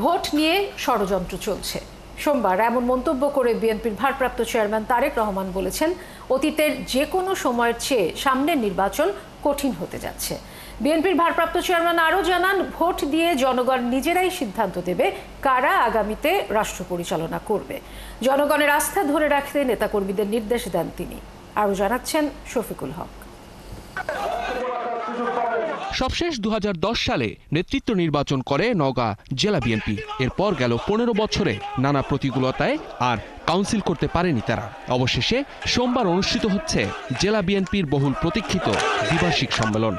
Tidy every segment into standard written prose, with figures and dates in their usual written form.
Vote নিয়ে ষড়যন্ত্র চলছে। সোমবার এমন মন্তব্য করে বিএনপির ভারপ্রাপ্ত চেয়ারম্যান তারেক রহমান বলেছেন, অতীতের যে কোনো সময়ের চেয়ে সামনের নির্বাচন কঠিন হতে যাচ্ছে। বিএনপির ভারপ্রাপ্ত চেয়ারম্যান আরও জানান, ভোট দিয়ে জনগণ নিজেরাই সিদ্ধান্ত দেবে কারা আগামীতে রাষ্ট্র পরিচালনা করবে। জনগণের আস্থা ধরে রাখতে নেতাকর্মীদের নির্দেশ দেন তিনি। আরও জানাচ্ছেন শফিকুল হক। সবশেষ 2010 সালে নেতৃত্ব নির্বাচন করে নওগাঁ জেলা বিএনপি। এরপর গেল 15 বছরে নানা প্রতিকূলতায় আর কাউন্সিল করতে পারেনি তারা। অবশেষে সোমবার অনুষ্ঠিত হচ্ছে জেলা বিএনপির বহুল প্রতীক্ষিত দ্বিবার্ষিক সম্মেলন।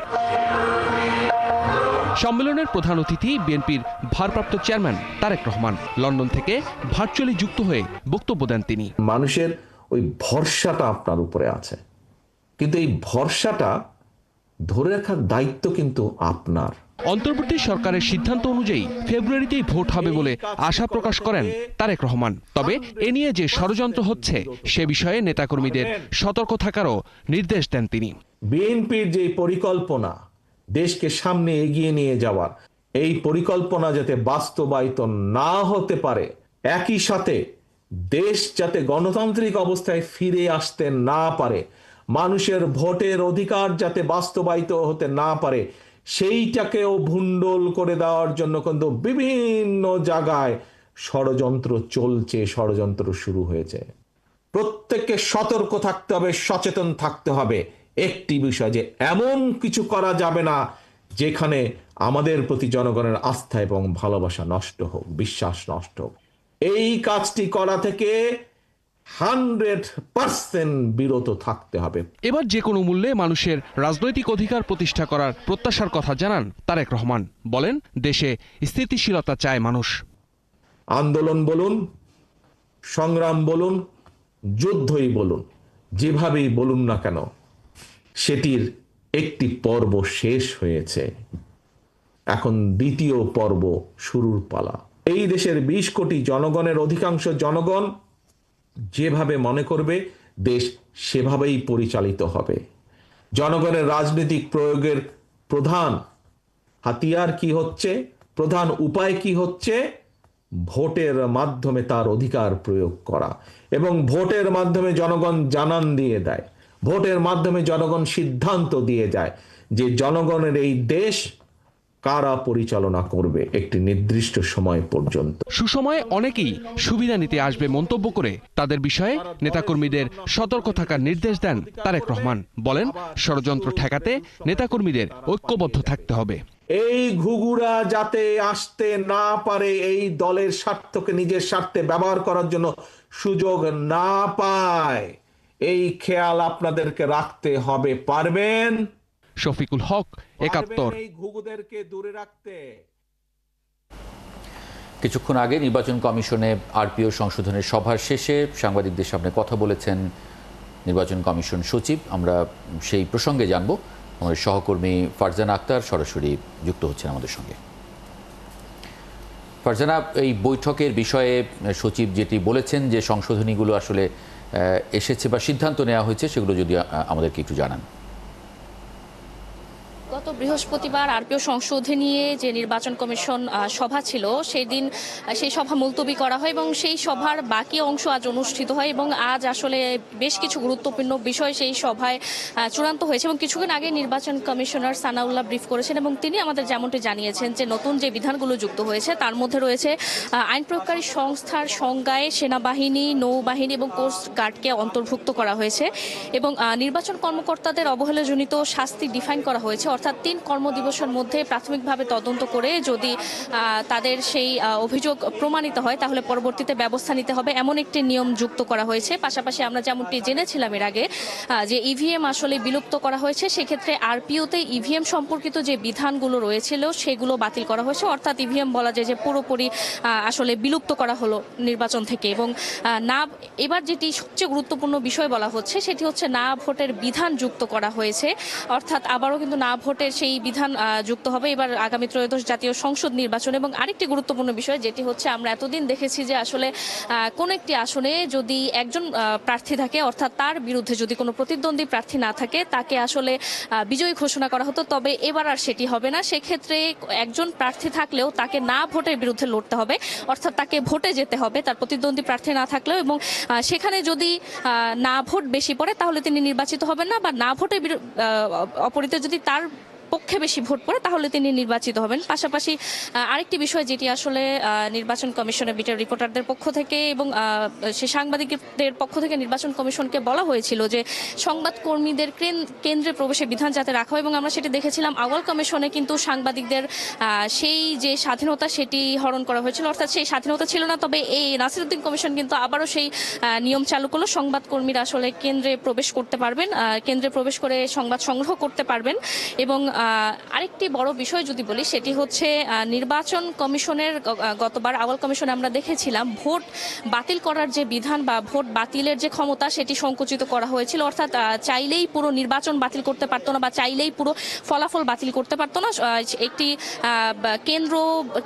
সম্মেলনের প্রধান অতিথি বিএনপির ভারপ্রাপ্ত চেয়ারম্যান তারেক রহমান। লন্ডন থেকে ভার্চুয়ালি যুক্ত হয়ে বক্তব্য দেন তিনি। মানুষের ওই ভরসাটা আপনার উপরে আছে, কিন্তু এই ভরসাটা ধরে রাখার দায়িত্ব কিন্তু আপনার। অন্তর্বর্তী সরকারের সিদ্ধান্ত অনুযায়ী ফেব্রুয়ারিতেই ভোট হবে বলে আশা প্রকাশ করেন তারেক রহমান। তবে এ নিয়ে যে ষড়যন্ত্র হচ্ছে সে বিষয়ে নেতাকর্মীদের সতর্ক থাকারও নির্দেশ দেন তিনি। বিএনপির যে পরিকল্পনা দেশকে সামনে এগিয়ে নিয়ে যাওয়ার, এই পরিকল্পনা যাতে বাস্তবায়িত না হতে পারে, একই সাথে দেশ যাতে গণতান্ত্রিক অবস্থায় ফিরে আসতে না পারে, মানুষের ভোটের অধিকার যাতে বাস্তবায়িত হতে না পারে, সেইটাকেও ভুন্ডল করে দেওয়ার জন্য কিন্তু বিভিন্ন জায়গায় ষড়যন্ত্র চলছে, ষড়যন্ত্র শুরু হয়েছে। প্রত্যেককে সতর্ক থাকতে হবে, সচেতন থাকতে হবে একটি বিষয়, যে এমন কিছু করা যাবে না যেখানে আমাদের প্রতি জনগণের আস্থা এবং ভালোবাসা নষ্ট হোক, বিশ্বাস নষ্ট হোক। এই কাজটি করা থেকে 100% বিরত থাকতে হবে। এবার যে কোনো মূল্যে মানুষের রাজনৈতিক অধিকার প্রতিষ্ঠা করার প্রত্যাশার কথা জানান তারেক রহমান। বলেন, দেশে স্থিতিশীলতা চায় মানুষ। আন্দোলন বলুন, সংগ্রাম বলুন, যুদ্ধই বলুন, যেভাবেই বলুন না কেন, সেটির একটি পর্ব শেষ হয়েছে। এখন দ্বিতীয় পর্ব শুরুর পালা। এই দেশের 20 কোটি জনগণের অধিকাংশ জনগণ যেভাবে মনে করবে, দেশ সেভাবেই পরিচালিত হবে। জনগণের রাজনৈতিক প্রয়োগের প্রধান হাতিয়ার কি হচ্ছে, প্রধান উপায় কি হচ্ছে? ভোটের মাধ্যমে তার অধিকার প্রয়োগ করা, এবং ভোটের মাধ্যমে জনগণ জানান দিয়ে দেয়, ভোটের মাধ্যমে জনগণ সিদ্ধান্ত দিয়ে যায় যে জনগণের এই দেশ কারা পরিচালনা করবে একটি নির্দিষ্ট সময় পর্যন্ত। সুসময়ে অনেকেই সুবিধা নিতে আসবে মন্তব্য করে তাদের বিষয়ে নেতাকর্মীদের সতর্ক থাকার নির্দেশ দেন তারেক রহমান। বলেন, ষড়যন্ত্র ঠেকাতে নেতাকর্মীদের ঐক্যবদ্ধ থাকতে হবে। এই ঘুঘুরা যাতে আসতে না পারে, এই দলের স্বার্থকে নিজের স্বার্থে ব্যবহার করার জন্য সুযোগ না পায়, এই খেয়াল আপনাদেরকে রাখতে হবে। পারবেন? শফিকুল হক, ৭১। এই ঘুঘুদেরকে দূরে রাখতে। কিছুক্ষণ আগে নির্বাচন কমিশনে আরপিও সংশোধনের সভার শেষে সাংবাদিকদের সামনে কথা বলেছেন নির্বাচন কমিশন সচিব। আমরা সেই প্রসঙ্গে জানব। আমাদের সহকর্মী ফারজানা আক্তার সরাসরি যুক্ত হচ্ছেন আমাদের সঙ্গে। ফারজানা, এই বৈঠকের বিষয়ে সচিব যেটি বলেছেন যে সংশোধনীগুলো আসলে এসেছে বা সিদ্ধান্ত নেওয়া হয়েছে, সেগুলো যদি আমাদেরকে একটু জানান। গত বৃহস্পতিবার আরপিও সংশোধনী নিয়ে যে নির্বাচন কমিশন সভা ছিল, সেই সভা মুলতবি করা হয় এবং সেই সভার বাকি অংশ আজ অনুষ্ঠিত হয় এবং আজ আসলে বেশ কিছু গুরুত্বপূর্ণ বিষয় সেই সভায় চূড়ান্ত হয়েছে। এবং কিছুক্ষণ আগে নির্বাচন কমিশনার সানাউল্লাহ ব্রিফ করেছেন এবং তিনি আমাদের যেমনটি জানিয়েছেন যে নতুন যে বিধানগুলো যুক্ত হয়েছে তার মধ্যে রয়েছে আইন প্রয়োগকারী সংস্থার সংজ্ঞায় সেনাবাহিনী, নৌবাহিনী এবং কোস্ট গার্ডকে অন্তর্ভুক্ত করা হয়েছে এবং নির্বাচন কর্মকর্তাদের অবহেলাজনিত শাস্তি ডিফাইন করা হয়েছে। অর্থাৎ 3 কর্মদিবসের মধ্যে প্রাথমিকভাবে তদন্ত করে যদি তাদের সেই অভিযোগ প্রমাণিত হয় তাহলে পরবর্তীতে ব্যবস্থা নিতে হবে, এমন একটি নিয়ম যুক্ত করা হয়েছে। পাশাপাশি আমরা যেমনটি জেনেছিলাম এর আগে যে ইভিএম আসলে বিলুপ্ত করা হয়েছে, সেক্ষেত্রে আরপিওতে ইভিএম সম্পর্কিত যে বিধানগুলো রয়েছিল সেগুলো বাতিল করা হয়েছে। অর্থাৎ ইভিএম বলা যায় যে পুরোপুরি আসলে বিলুপ্ত করা হলো নির্বাচন থেকে। এবং এবার যেটি সবচেয়ে গুরুত্বপূর্ণ বিষয় বলা হচ্ছে সেটি হচ্ছে না ভোটের বিধান যুক্ত করা হয়েছে। অর্থাৎ আবারও কিন্তু না ভোটের সেই বিধান যুক্ত হবে এবার আগামী ত্রয়োদশ জাতীয় সংসদ নির্বাচন। এবং আরেকটি গুরুত্বপূর্ণ বিষয় যেটি হচ্ছে, আমরা এতদিন দেখেছি যে আসলে কোন একটি আসনে যদি একজন প্রার্থী থাকে, অর্থাৎ তার বিরুদ্ধে যদি কোনো প্রতিদ্বন্দ্বী প্রার্থী না থাকে, তাকে আসলে বিজয়ী ঘোষণা করা হতো। তবে এবার আর সেটি হবে না। সেক্ষেত্রে একজন প্রার্থী থাকলেও তাকে না ভোটের বিরুদ্ধে লড়তে হবে, অর্থাৎ তাকে ভোটে যেতে হবে তার প্রতিদ্বন্দ্বী প্রার্থী না থাকলেও। এবং সেখানে যদি না ভোট বেশি পড়ে তাহলে তিনি নির্বাচিত হবেন না, বা না ভোটের অপরিতে যদি তার পক্ষে বেশি ভোট পড়ে তাহলে তিনি নির্বাচিত হবেন। পাশাপাশি আরেকটি বিষয় যেটি আসলে নির্বাচন কমিশনের বিটের রিপোর্টারদের পক্ষ থেকে এবং সে সাংবাদিকদের পক্ষ থেকে নির্বাচন কমিশনকে বলা হয়েছিল যে সংবাদকর্মীদের কেন্দ্রে প্রবেশের বিধান যাতে রাখা হয়। এবং আমরা সেটি দেখেছিলাম আউয়াল কমিশনে কিন্তু সাংবাদিকদের সেই যে স্বাধীনতা সেটি হরণ করা হয়েছিল, অর্থাৎ সেই স্বাধীনতা ছিল না। তবে এই নাসিরউদ্দিন কমিশন কিন্তু আবারও সেই নিয়ম চালু করলো, সংবাদকর্মীরা আসলে কেন্দ্রে প্রবেশ করতে পারবেন, কেন্দ্রে প্রবেশ করে সংবাদ সংগ্রহ করতে পারবেন। এবং আরেকটি বড় বিষয় যদি বলি সেটি হচ্ছে নির্বাচন কমিশনের গতবার আউয়াল কমিশনে আমরা দেখেছিলাম ভোট বাতিল করার যে বিধান বা ভোট বাতিলের যে ক্ষমতা সেটি সংকুচিত করা হয়েছিল, অর্থাৎ চাইলেই পুরো নির্বাচন বাতিল করতে পারতো না বা চাইলেই পুরো ফলাফল বাতিল করতে পারতো না। একটি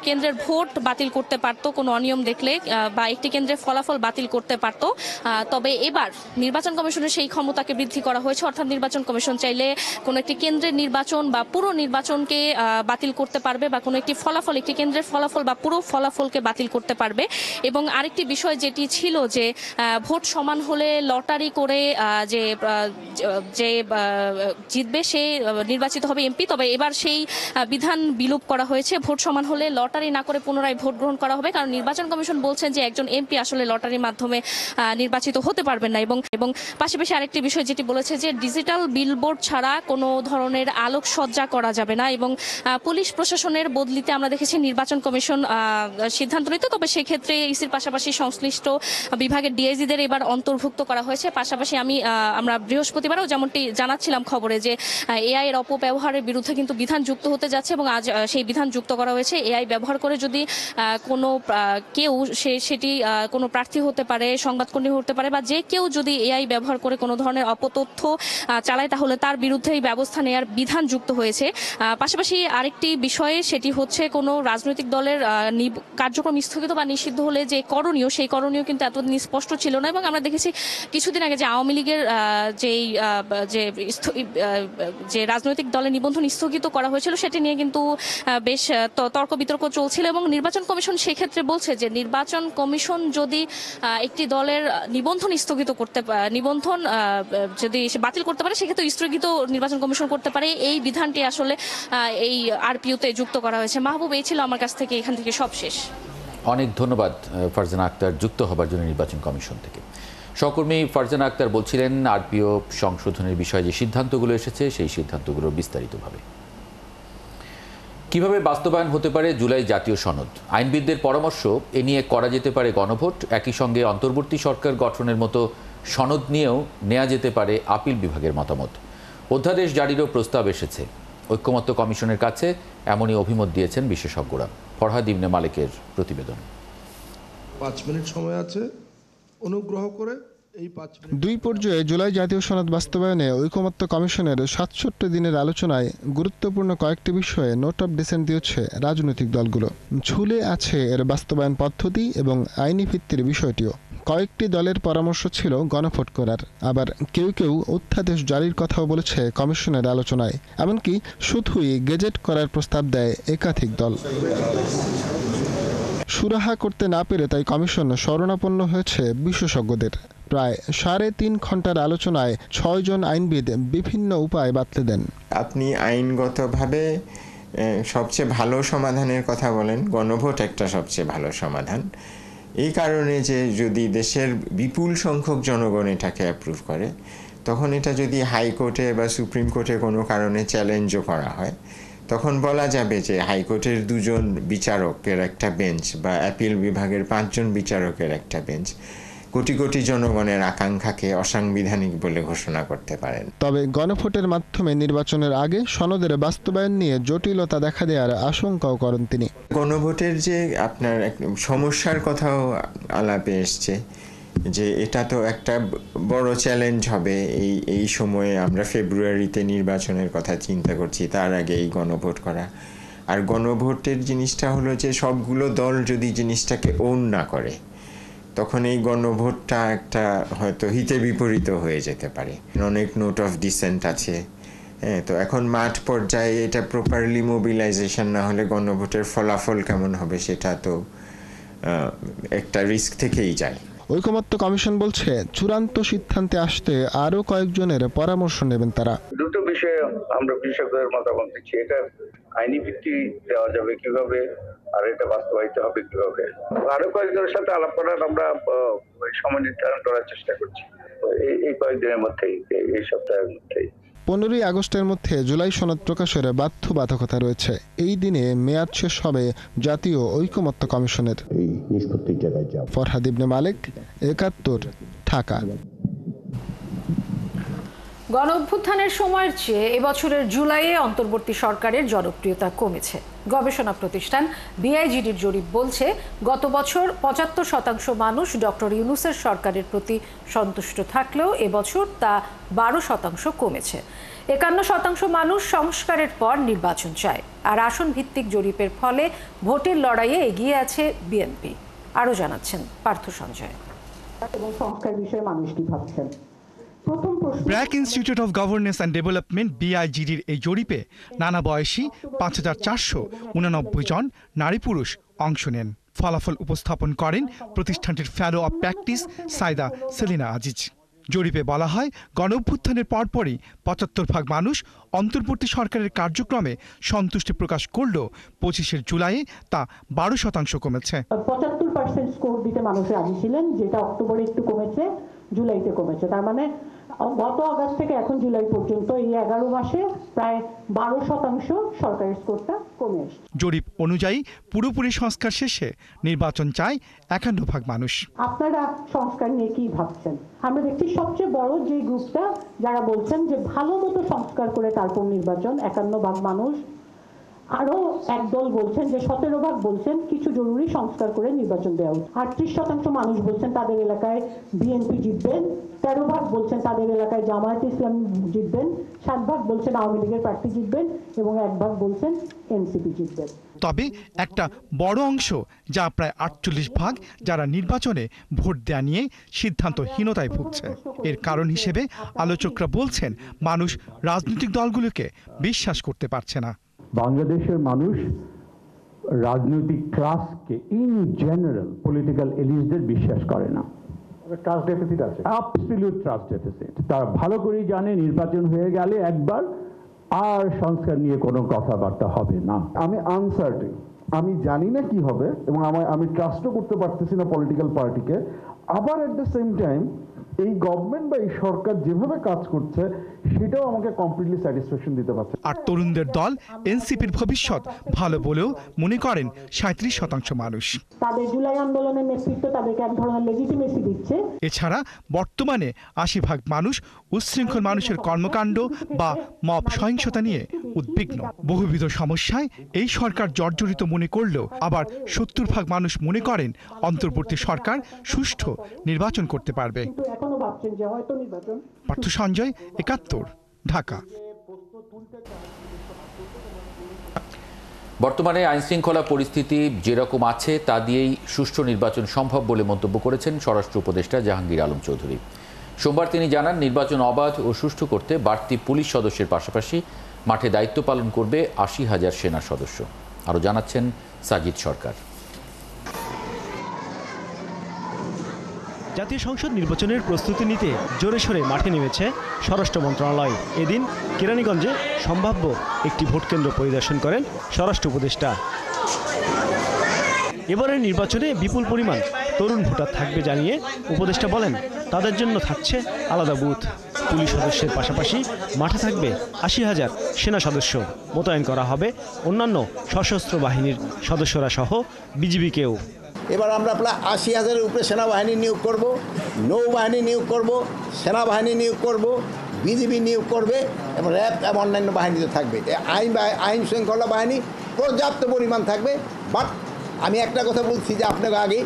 কেন্দ্রের ভোট বাতিল করতে পারতো কোনো অনিয়ম দেখলে, বা একটি কেন্দ্রের ফলাফল বাতিল করতে পারতো। তবে এবার নির্বাচন কমিশনের সেই ক্ষমতাকে বৃদ্ধি করা হয়েছে, অর্থাৎ নির্বাচন কমিশন চাইলে কোনো একটি কেন্দ্রের নির্বাচন বা পুরো নির্বাচনকে বাতিল করতে পারবে, বা কোনো একটি ফলাফল, একটি কেন্দ্রের ফলাফল বা পুরো ফলাফলকে বাতিল করতে পারবে। এবং আরেকটি বিষয় যেটি ছিল যে ভোট সমান হলে লটারি করে যে জিতবে সে নির্বাচিত হবে এমপি। তবে এবার সেই বিধান বিলোপ করা হয়েছে, ভোট সমান হলে লটারি না করে পুনরায় ভোট গ্রহণ করা হবে, কারণ নির্বাচন কমিশন বলছেন যে একজন এমপি আসলে লটারির মাধ্যমে নির্বাচিত হতে পারবেন না। এবং পাশাপাশি আরেকটি বিষয় যেটি বলেছে যে ডিজিটাল বিলবোর্ড ছাড়া কোনো ধরনের আলোকসজ্জা করা যাবে না। এবং পুলিশ প্রশাসনের বদলিতে আমরা দেখেছি নির্বাচন কমিশন সিদ্ধান্ত নিত, তবে সেক্ষেত্রে ইসির পাশাপাশি সংশ্লিষ্ট বিভাগের ডিআইজিদের এবার অন্তর্ভুক্ত করা হয়েছে। পাশাপাশি আমরা বৃহস্পতিবারও যেমনটি জানাচ্ছিলাম খবরে যে এআই এর অপব্যবহারের বিরুদ্ধে কিন্তু বিধান যুক্ত হতে যাচ্ছে, এবং আজ সেই বিধান যুক্ত করা হয়েছে। এআই ব্যবহার করে যদি কোনো কেউ সেটি কোনো প্রার্থী হতে পারে, সংবাদকর্মী হতে পারে, বা যে কেউ যদি এআই ব্যবহার করে কোনো ধরনের অপতথ্য চালায় তাহলে তার বিরুদ্ধে এই ব্যবস্থা নেওয়ার বিধান যুক্ত হয়েছে। পাশাপাশি আরেকটি বিষয়ে সেটি হচ্ছে কোনো রাজনৈতিক দলের কার্যক্রম স্থগিত বা নিষিদ্ধ হলে যে করণীয়, সেই করণীয় কিন্তু এতদিন স্পষ্ট ছিল না। এবং আমরা দেখেছি কিছুদিন আগে যে আওয়ামী লীগের যে রাজনৈতিক দলের নিবন্ধন স্থগিত করা হয়েছিল সেটি নিয়ে কিন্তু বেশ তর্ক বিতর্ক চলছিল। এবং নির্বাচন কমিশন সেক্ষেত্রে বলছে যে নির্বাচন কমিশন যদি একটি দলের নিবন্ধন যদি বাতিল করতে পারে সেক্ষেত্রে স্থগিত নির্বাচন কমিশন করতে পারে। এই বিধানটি আসলে এই আরপিওতে যুক্ত করা হয়েছে। মাহবুব, এই ছিল আমার কাছ থেকে এখান থেকে সব শেষ। অনেক ধন্যবাদ ফারজানা আক্তার যুক্ত হবার জন্য নির্বাচন কমিশন থেকে। সহকর্মী ফারজানা আক্তার বলছিলেন আরপিও সংশোধনের বিষয়ে যে সিদ্ধান্তগুলো এসেছে সেই সিদ্ধান্তগুলো বিস্তারিতভাবে। কিভাবে বাস্তবায়ন হতে পারে জুলাই জাতীয় সনদ? আইনবিদদের পরামর্শ, এ নিয়ে করা যেতে পারে গণভোট। একই সঙ্গে অন্তর্বর্তী সরকার গঠনের মতো সনদ নিয়েও নেওয়া যেতে পারে আপিল বিভাগের মতামত। অধ্যাদেশ জারিরও প্রস্তাব এসেছে। ঐক্যমত্য কমিশনের কাছে এমনই অভিমত দিয়েছেন বিশেষজ্ঞরা। ফরহাদ ইবনে মালিকের প্রতিবেদন। 5 মিনিট সময় আছে, অনুগ্রহ করে এই 5 মিনিট। 2 পর্যায়ে জুলাই জাতীয় সনদ বাস্তবায়নে ঐকমত্য কমিশনের 67 দিনের আলোচনায় গুরুত্বপূর্ণ কয়েকটি বিষয়ে নোট অফ ডিসেন্ট দিয়েছে রাজনৈতিক দলগুলো। ঝুলে আছে এর বাস্তবায়ন পদ্ধতি এবং আইনি ভিত্তির বিষয়টিও। কয়েকটি দলের পরামর্শ ছিল গণভোট করার, আবার কেউ কেউ অধ্যাদেশ জারির কথাও বলেছে কমিশনের আলোচনায়। এমনকি শুধুই গেজেট করার প্রস্তাব দেয় একাধিক দল। সুরাহা করতে না পেরে তাই কমিশন শরণাপন্ন হয়েছে বিশেষজ্ঞদের। প্রায় 3.5 ঘন্টার আলোচনায় 6 জন আইনবিদ বিভিন্ন উপায় বাতলে দেন। আপনি আইনগতভাবে সবচেয়ে ভালো সমাধানের কথা বলেন, গণভোট একটা সবচেয়ে ভালো সমাধান। এই কারণে যে যদি দেশের বিপুল সংখ্যক জনগণ এটাকে অ্যাপ্রুভ করে, তখন এটা যদি হাইকোর্টে বা সুপ্রিম কোর্টে কোনো কারণে চ্যালেঞ্জও করা হয়, তখন বলা যাবে যে হাইকোর্টের 2 জন বিচারকের একটা বেঞ্চ বা অ্যাপিল বিভাগের 5 জন বিচারকের একটা বেঞ্চ কোটি কোটি জনগণের আকাঙ্ক্ষাকে অসাংবিধানিক বলে ঘোষণা করতে পারেন। তবে গণভোটের মাধ্যমে নির্বাচনের আগে সনদের বাস্তবায়ন নিয়ে জটিলতা দেখা দেওয়ার আশঙ্কাও করেন তিনি। গণভোটের যে আপনার সমস্যার কথাও আলাপে এসছে, যে এটা তো একটা বড় চ্যালেঞ্জ হবে। এই সময়ে আমরা ফেব্রুয়ারিতে নির্বাচনের কথা চিন্তা করছি, তার আগে এই গণভোট করা। আর গণভোটের জিনিসটা হলো যে সবগুলো দল যদি জিনিসটাকে ওন না করে, তখন এই গণভোটটা একটা হয়তো হিতে বিপরীত হয়ে যেতে পারে। অনেক নোট অফ ডিসেন্ট আছে। হ্যাঁ, তো এখন মাঠ পর্যায়ে এটা প্রপারলি মোবিলাইজেশন না হলে গণভোটের ফলাফল কেমন হবে সেটা তো একটা রিস্ক থেকেই যায়। ঐকমত্য কমিশন বলছে চূড়ান্ত সিদ্ধান্তে আসতে আরও কয়েকজনের পরামর্শ নেবেন তারা। দুটো বিষয়ে আমরা বিশেষজ্ঞদের মতামত দিচ্ছি। এটা আইনি ভিত্তি দেওয়া যাবে কিভাবে, আর এটা বাস্তবায়িত হবে কিভাবে। আরো কয়েকজনের সাথে আলাপ করার আমরা সময় নির্ধারণ করার চেষ্টা করছি এই কয়েকদিনের মধ্যেই, এই সপ্তাহের মধ্যেই। 15ই আগস্টের মধ্যে জুলাই সনদ প্রকাশের বাধ্যবাধকতা রয়েছে। এই দিনে মেয়াদ শেষ হবে জাতীয় ঐকমত্য কমিশনের। ফরহাদ ইবনে মালিক, ৭১, ঢাকা। গণ অভ্যুত্থানের সময়ের চেয়ে এবছরের জুলাইয়ে অন্তর্বর্তী সরকারের জনপ্রিয়তা কমেছে। গবেষণা প্রতিষ্ঠান বিআইজিডির জরিপ বলছে গত বছর ৭৫% মানুষ ডক্টর ইউনূসের সরকারের প্রতি সন্তুষ্ট থাকলেও এবছর তা ১২% কমেছে। ৫১% মানুষ সংস্কারের পর নির্বাচন চায়। আর আসন ভিত্তিক জরিপের ফলে ভোটের লড়াইয়ে এগিয়ে আছে বিএনপি। আরও জানাচ্ছেন পার্থ সঞ্জয়। এবং সংস্কার বিষয়ে মানুষ কি ভাবছেন। BRAC institute of governance and development বিআইজিডির এই জরিপে নানা বয়সী ৫,৪৮৯ জন নারী পুরুষ অংশ নেন। ফলাফল উপস্থাপন করেন প্রতিষ্ঠানটির ফেলো অব প্র্যাকটিস সাইদা সেলিনা আজিজ। জরিপে বলা হয় গণঅভ্যুত্থানের পরপরই ৭৫% মানুষ অন্তর্বর্তী সরকারের কার্যক্রমে সন্তুষ্টি প্রকাশ করলেও ২৫শে জুলাইয়ে তা ১২% কমেছে। ৭৫% স্কোর দিতে মানুষ রাজি ছিলেন, যেটা অক্টোবরে একটু কমেছে, জুলাইতে কমেছে। তার মানে গত আগস্ট থেকে এখন জুলাই পর্যন্ত এই 11 মাসে প্রায় 12% সরকারের স্কোরটা কমে এসেছে। জরিপ অনুযায়ী পুরোপুরি সংস্কার শেষে নির্বাচন চায় ৫১% মানুষ। আপনারা সংস্কার নিয়ে কি ভাবছেন? আমরা দেখছি সবচেয়ে বড় যে গ্রুপটা যারা বলছেন যে ভালো মতো সংস্কার করে তারপর নির্বাচন, ৫১% মানুষ। আরো একদল বলছেন যে 17% বলছেন কিছু জরুরি সংস্কার করে নির্বাচন দেওয়া উচিত। ৩৮% মানুষ বলছেন তাদের এলাকায় বিএনপি জিতবেন, 13% বলছেন তাদের এলাকায় জামায়াতে ইসলাম জিতবেন, 7% বলছেন আওয়ামী লীগের প্রার্থী জিতবেন এবং 1% বলছেন এনসিপি জিতবেন। তবে একটা বড় অংশ, যা প্রায় ৪৮%, যারা নির্বাচনে ভোট দেয়া নিয়ে সিদ্ধান্তহীনতায় ভুগছে। এর কারণ হিসেবে আলোচকরা বলছেন মানুষ রাজনৈতিক দলগুলোকে বিশ্বাস করতে পারছে না। বাংলাদেশের মানুষ রাজনৈতিক ক্লাসকে ইন জেনারেল পলিটিক্যাল এলিটদের বিশ্বাস করে না। ট্রাস্ট ডেফিসিট আছে, অ্যাবসলিউট ট্রাস্ট ডেফিসিট। তারা ভালো করেই জানে নির্বাচন হয়ে গেলে একবার আর সংস্কার নিয়ে কোনো কথাবার্তা হবে না। আমি আনসার্টেন, আমি জানি না কি হবে এবং আমি ট্রাস্টও করতে পারতেছি না পলিটিক্যাল পার্টিকে। আবার এট দ্য সেম টাইম এই গভর্নমেন্ট বা এই সরকার যেভাবে কাজ করছে সেটাও আমাকে কমপ্লিটলি স্যাটিসফ্যাকশন দিতে পারছে। আর তরুণদের দল এনসিপির ভবিষ্যৎ ভালো বলেও মনে করেন ৩৭% মানুষ। তাদের জুলাই আন্দোলনের নেতৃত্ব তাদেরকে এক ধরনের লেজিটিমেসি দিচ্ছে। এছাড়া বর্তমানে ৮০% মানুষ উচ্ছৃঙ্খল মানুষের কর্মকাণ্ড বা মব সহিংসতা নিয়ে উদ্বিগ্ন। বহুবিধ সমস্যায় এই সরকার জর্জরিত মনে করলেও আবার ৭০% মানুষ মনে করেন অন্তর্বর্তী সরকার সুষ্ঠু নির্বাচন করতে পারবে। পার্থ সঞ্জয়, ৭১, ঢাকা। বর্তমানে আইনশৃঙ্খলা পরিস্থিতি যেরকম আছে তা দিয়েই সুষ্ঠু নির্বাচন সম্ভব বলে মন্তব্য করেছেন স্বরাষ্ট্র উপদেষ্টা জাহাঙ্গীর আলম চৌধুরী। সোমবার তিনি জানান নির্বাচন অবাধ ও সুষ্ঠু করতে বাড়তি পুলিশ সদস্যের পাশাপাশি মাঠে দায়িত্ব পালন করবে ৮০,০০০ সেনা সদস্য। আরও জানাচ্ছেন সাজিদ সরকার। জাতীয় সংসদ নির্বাচনের প্রস্তুতি নিতে জোরে সোরে মাঠে নেমেছে স্বরাষ্ট্র মন্ত্রণালয়। এদিন কেরানীগঞ্জে সম্ভাব্য একটি ভোটকেন্দ্র পরিদর্শন করেন স্বরাষ্ট্র উপদেষ্টা। এবারের নির্বাচনে বিপুল পরিমাণ তরুণ ভোটার থাকবে জানিয়ে উপদেষ্টা বলেন তাদের জন্য থাকছে আলাদা বুথ। পুলিশ সদস্যের পাশাপাশি মাঠে থাকবে ৮০,০০০ সেনা সদস্য। মোতায়েন করা হবে অন্যান্য সশস্ত্র বাহিনীর সদস্যরা সহ বিজিবিকেও। এবার আমরা প্রায় ৮০,০০০-এর উপরে সেনাবাহিনী নিয়োগ করব, নৌবাহিনী নিয়োগ করব, সেনাবাহিনী নিয়োগ করব, বিজিবি নিয়োগ করবে এবং র্যাব এবং অন্যান্য বাহিনীতে থাকবে। আইন শৃঙ্খলা বাহিনী পর্যাপ্ত পরিমাণ থাকবে। বাট আমি একটা কথা বলছি যে আপনাকে আগে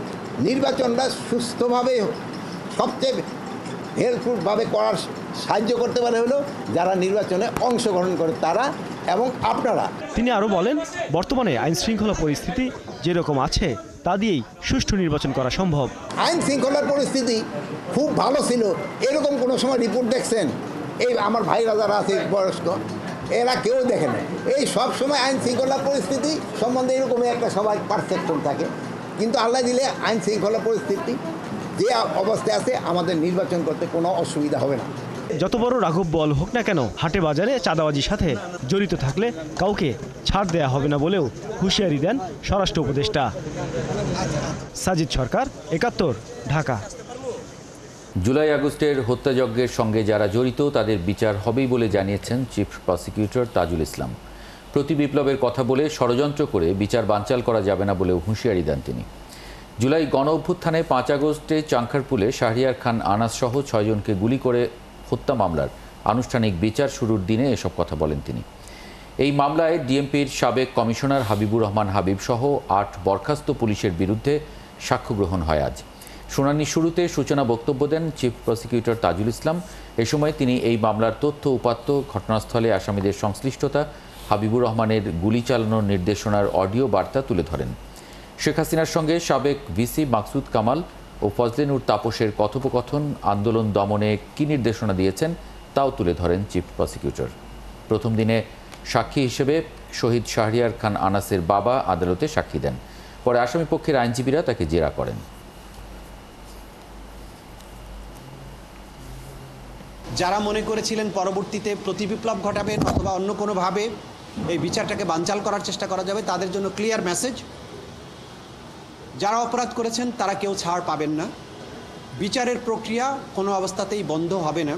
নির্বাচনটা সুস্থভাবে সবচেয়ে হেল্পফুলভাবে করার সাহায্য করতে পারে হলো যারা নির্বাচনে অংশগ্রহণ করে তারা এবং আপনারা। তিনি আরও বলেন, বর্তমানে আইন শৃঙ্খলা পরিস্থিতি যেরকম আছে তা দিয়েই সুষ্ঠু নির্বাচন করা সম্ভব। আইন শৃঙ্খলার পরিস্থিতি খুব ভালো ছিল, এরকম কোনো সময় রিপোর্ট দেখছেন? এই আমার ভাইরা যারা আছে বয়স্ক, এরা কেউ দেখে না। এই সব সময় আইন শৃঙ্খলা পরিস্থিতি সম্বন্ধে এরকমই একটা সবাই পারসেপশন থাকে, কিন্তু আল্লাহ দিলে আইন শৃঙ্খলা পরিস্থিতি যে অবস্থায় আছে আমাদের নির্বাচন করতে কোনো অসুবিধা হবে না। যত বড় রাঘব বল হোক না কেন, হাটে বাজারে চাঁদাবাজির সাথে জড়িত থাকলে কাউকে ছাড় দেয়া হবে না বলেও হুঁশিয়ারি দেন স্বরাষ্ট্র উপদেষ্টা। সাজিদ সরকার, ৭১, ঢাকা। জুলাই আগস্টের হত্যাযজ্ঞের সঙ্গে যারা জড়িত তাদের বিচার হবেই বলে জানিয়েছেন চিফ প্রসিকিউটর তাজুল ইসলাম। প্রতি বিপ্লবের কথা বলে ষড়যন্ত্র করে বিচার বানচাল করা যাবে না বলেও হুঁশিয়ারি দেন তিনি। জুলাই গণ অভ্যুত্থানে ৫ আগস্টে চাংখারপুলে শাহরিয়ার খান আনাস সহ ৬ জনকে গুলি করে হত্যা মামলার আনুষ্ঠানিক বিচার শুরুর দিনে এসব কথা বলেন তিনি। এই মামলায় ডিএমপির সাবেক কমিশনার হাবিবুর রহমান হাবিব সহ ৮ বরখাস্ত পুলিশের বিরুদ্ধে সাক্ষ্য গ্রহণ হয় আজ। শুনানির শুরুতে সূচনা বক্তব্য দেন চিফ প্রসিকিউটর তাজুল ইসলাম। এ সময় তিনি এই মামলার তথ্য উপাত্ত, ঘটনাস্থলে আসামিদের সংশ্লিষ্টতা, হাবিবুর রহমানের গুলি চালানোর নির্দেশনার অডিও বার্তা তুলে ধরেন। শেখ হাসিনার সঙ্গে সাবেক ভিসি মাকসুদ কামাল ও ফজলে নূর তাপসের কথোপকথন, আন্দোলন দমনে কী নির্দেশনা দিয়েছেন তাও তুলে ধরেন চিফ প্রসিকিউটর। প্রথম দিনে সাক্ষী হিসেবে শহীদ শাহরিয়ার খান আনাসের বাবা আদালতে সাক্ষী দেন। পরে আসামি পক্ষের আইনজীবীরা তাকে জেরা করেন। যারা মনে করেছিলেন পরবর্তীতে প্রতিবিপ্লব ঘটাবেন অথবা অন্য কোনোভাবে এই বিচারটাকে বানচাল করার চেষ্টা করা যাবে, তাদের জন্য ক্লিয়ার মেসেজ, যারা অপরাধ করেছেন তারা কেউ ছাড় পাবেন না। বিচারের প্রক্রিয়া কোনো অবস্থাতেই বন্ধ হবে না।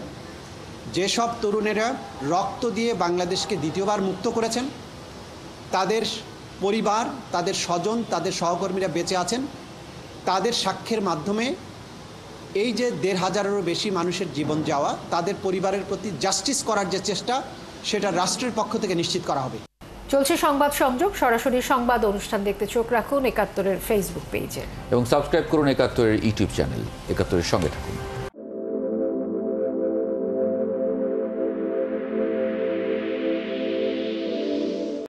যেসব তরুণেরা রক্ত দিয়ে বাংলাদেশকে দ্বিতীয়বার মুক্ত করেছেন, তাদের পরিবার, তাদের স্বজন, তাদের সহকর্মীরা বেঁচে আছেন, তাদের সাক্ষ্যের মাধ্যমে এই যে ১৫০০-এরও বেশি মানুষের জীবন যাওয়া, তাদের পরিবারের প্রতি জাস্টিস করার যে চেষ্টা, সেটা রাষ্ট্রের পক্ষ থেকে নিশ্চিত করা হবে। চলছে সংবাদ সংযোগ, সরাসরি সংবাদ অনুষ্ঠান দেখতে চোখ রাখুন ৭১-এর ফেসবুক পেজে এবং সাবস্ক্রাইব করুন ৭১-এর ইউটিউব চ্যানেল। ৭১-এর সঙ্গে থাকুন।